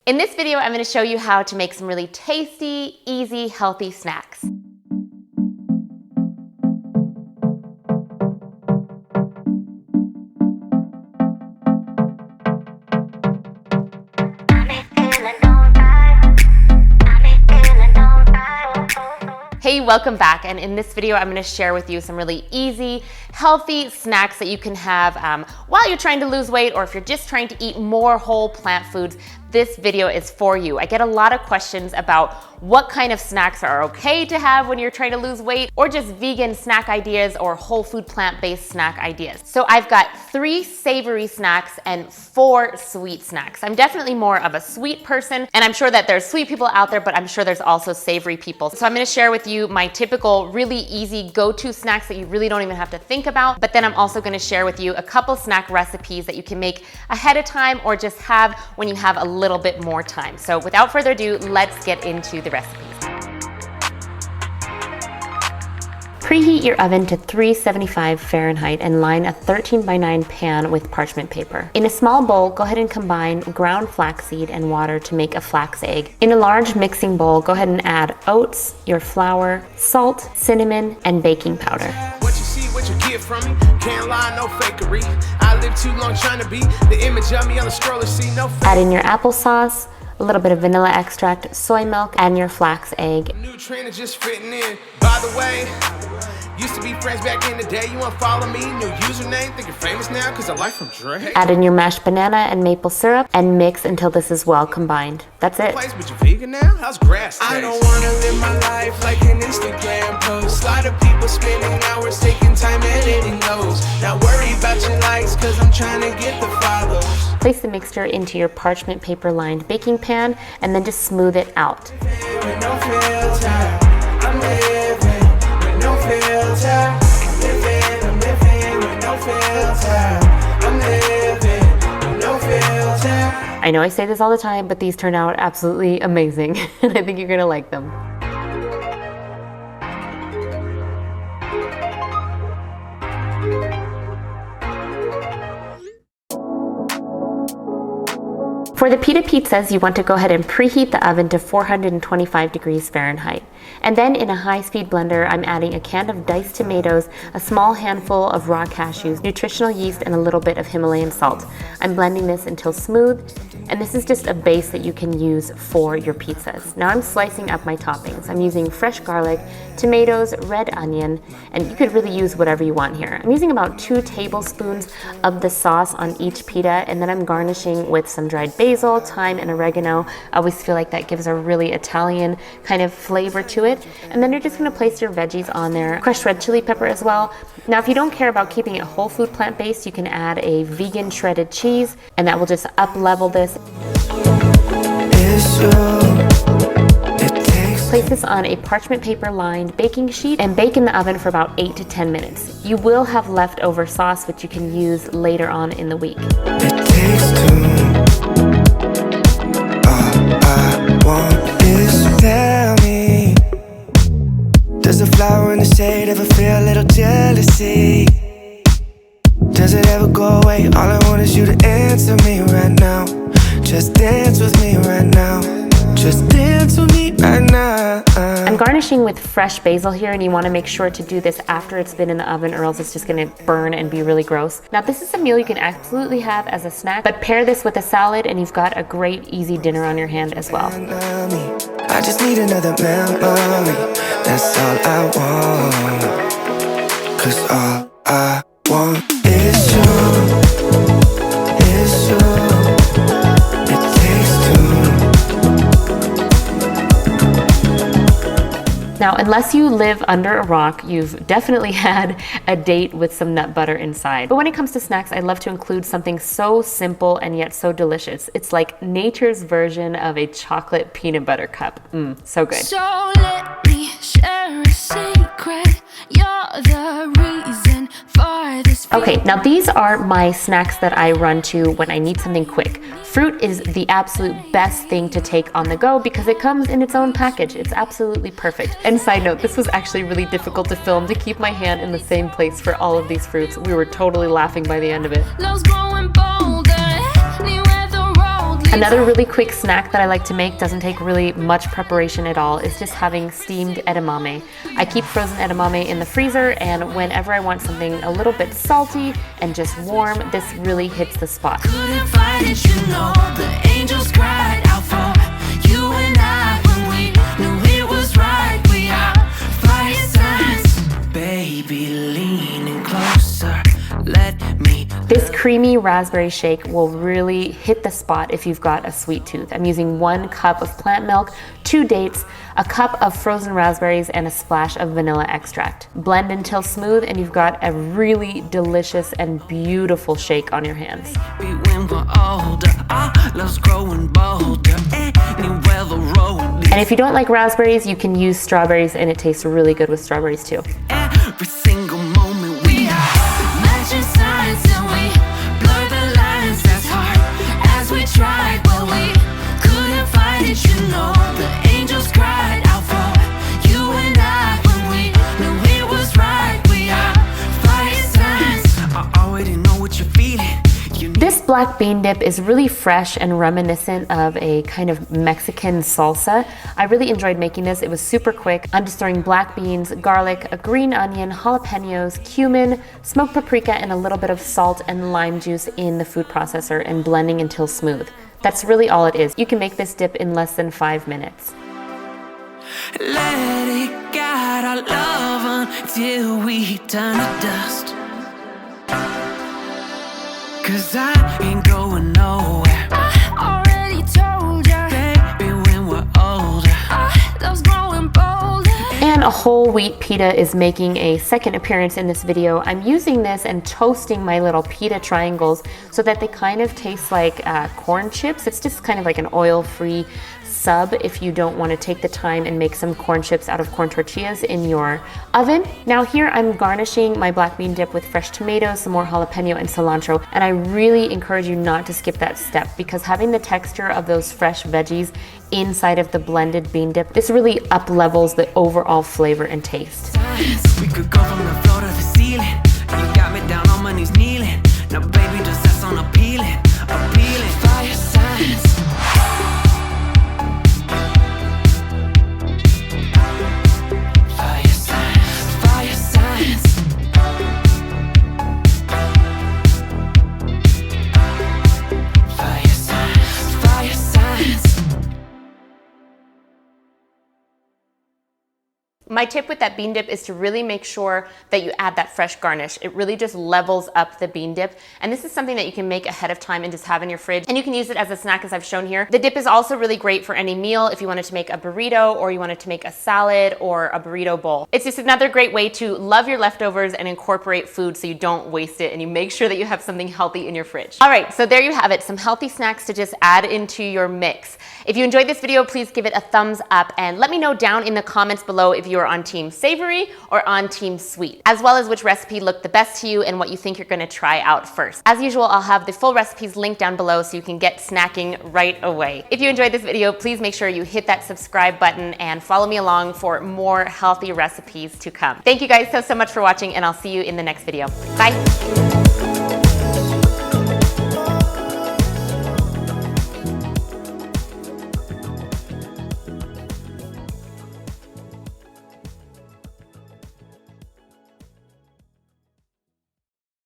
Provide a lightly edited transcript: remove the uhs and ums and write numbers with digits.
In this video, I'm going to show you how to make some really tasty, easy, healthy snacks. Hey, welcome back, and in this video I'm going to share with you some really easy, healthy snacks that you can have while you're trying to lose weight, or if you're just trying to eat more whole plant foods. This video is for you. I get a lot of questions about what kind of snacks are okay to have when you're trying to lose weight, or just vegan snack ideas or whole food plant-based snack ideas. So I've got 3 savory snacks and 4 sweet snacks. I'm definitely more of a sweet person, and I'm sure that there's sweet people out there, but I'm sure there's also savory people. So I'm gonna share with you my typical really easy go-to snacks that you really don't even have to think about, but then I'm also gonna share with you a couple snack recipes that you can make ahead of time or just have when you have a little bit more time. So without further ado, let's get into the recipes. Preheat your oven to 375 Fahrenheit and line a 13x9 pan with parchment paper. In a small bowl, go ahead and combine ground flaxseed and water to make a flax egg. In a large mixing bowl, go ahead and add oats, your flour, salt, cinnamon, and baking powder. What you see, what you get from me, can't lie, no fakery. I live too long trying to be the image of me on the stroller, see no. Add in your applesauce, a little bit of vanilla extract, soy milk, and your flax egg. New trainer just fitting in. By the way, used to be friends back in the day. You wanna follow me? New username. Think you're famous now because I like from Dre. Add in your mashed banana and maple syrup and mix until this is well combined. That's it. But you vegan now? How's grass taste? I don't wanna live my life like an Instagram post. A lot of people spending hours taking time editing those. Not worry about your likes because I'm trying to get the follows. Place the mixture into your parchment paper lined baking pan and then just smooth it out. I know I say this all the time, but these turn out absolutely amazing, and I think you're gonna like them. For the pita pizzas, you want to go ahead and preheat the oven to 425 degrees Fahrenheit. And then in a high-speed blender, I'm adding a can of diced tomatoes, a small handful of raw cashews, nutritional yeast, and a little bit of Himalayan salt. I'm blending this until smooth, and this is just a base that you can use for your pizzas. Now I'm slicing up my toppings. I'm using fresh garlic, tomatoes, red onion, and you could really use whatever you want here. I'm using about 2 tablespoons of the sauce on each pita, and then I'm garnishing with some dried basil, thyme, and oregano. I always feel like that gives a really Italian kind of flavor to it. And then you're just gonna place your veggies on there, crushed red chili pepper as well. Now, if you don't care about keeping it whole food plant-based, you can add a vegan shredded cheese, and that will just up-level this. Place this on a parchment paper lined baking sheet and bake in the oven for about 8 to 10 minutes. You will have leftover sauce which you can use later on in the week. It takes two. All I want is tell me, does a flower in the shade ever feel a little jealousy? Does it ever go away? All I want is you to answer me right now. Just dance with me right now. Just dance with me right now. I'm garnishing with fresh basil here, and you want to make sure to do this after it's been in the oven, or else it's just going to burn and be really gross. Now, this is a meal you can absolutely have as a snack, but pair this with a salad and you've got a great easy dinner on your hand as well. I just need another memory. That's all I want. 'Cause all I want is you. Is you. Now, unless you live under a rock, you've definitely had a date with some nut butter inside. But when it comes to snacks, I love to include something so simple and yet so delicious. It's like nature's version of a chocolate peanut butter cup. So good. So let me share a secret. You're the reason for this. Okay, now these are my snacks that I run to when I need something quick. Fruit is the absolute best thing to take on the go because it comes in its own package. It's absolutely perfect. And side note, this was actually really difficult to film, to keep my hand in the same place for all of these fruits. We were totally laughing by the end of it. Another really quick snack that I like to make, doesn't take really much preparation at all, is just having steamed edamame. I keep frozen edamame in the freezer, and whenever I want something a little bit salty and just warm, this really hits the spot. Couldn't fight it, you know, the angels cried out for you and I when we knew it was right. We are fire signs, baby, leaning closer, let me. This creamy raspberry shake will really hit the spot if you've got a sweet tooth. I'm using 1 cup of plant milk, 2 dates, a cup of frozen raspberries, and a splash of vanilla extract. Blend until smooth, and you've got a really delicious and beautiful shake on your hands. When we're older, our love's growing bolder, anywhere the road leads. And if you don't like raspberries, you can use strawberries, and it tastes really good with strawberries too. Every single moment we are matching signs, and we blur the lines as hard as we tried. Well, we couldn't fight it, you know, the angels cried out for you and I when we knew it was right. We are fire signs. I already know what you're feeling. This black bean dip is really fresh and reminiscent of a kind of Mexican salsa. I really enjoyed making this. It was super quick. I'm just throwing black beans, garlic, a green onion, jalapenos, cumin, smoked paprika, and a little bit of salt and lime juice in the food processor and blending until smooth. That's really all it is. You can make this dip in less than 5 minutes. Let it guide our love until we turn to dust. 'Cause I ain't going nowhere. I already told ya, baby, when we're older, love's growing bolder. And a whole wheat pita is making a second appearance in this video. I'm using this and toasting my little pita triangles so that they kind of taste like corn chips. It's just kind of like an oil-free sub if you don't want to take the time and make some corn chips out of corn tortillas in your oven. Now here I'm garnishing my black bean dip with fresh tomatoes, some more jalapeno and cilantro, and I really encourage you not to skip that step because having the texture of those fresh veggies inside of the blended bean dip, this really up levels the overall flavor and taste. We could go from the floor to the ceiling. You got me down on my knees kneeling. Now baby, just that's on appealing, appealing. Fire signs. My tip with that bean dip is to really make sure that you add that fresh garnish. It really just levels up the bean dip. And this is something that you can make ahead of time and just have in your fridge. And you can use it as a snack as I've shown here. The dip is also really great for any meal if you wanted to make a burrito or you wanted to make a salad or a burrito bowl. It's just another great way to love your leftovers and incorporate food so you don't waste it and you make sure that you have something healthy in your fridge. All right, so there you have it, some healthy snacks to just add into your mix. If you enjoyed this video, please give it a thumbs up and let me know down in the comments below if you are on team savory or on team sweet, as well as which recipe looked the best to you and what you think you're gonna try out first. As usual, I'll have the full recipes linked down below so you can get snacking right away. If you enjoyed this video, please make sure you hit that subscribe button and follow me along for more healthy recipes to come. Thank you guys so much for watching and I'll see you in the next video. Bye.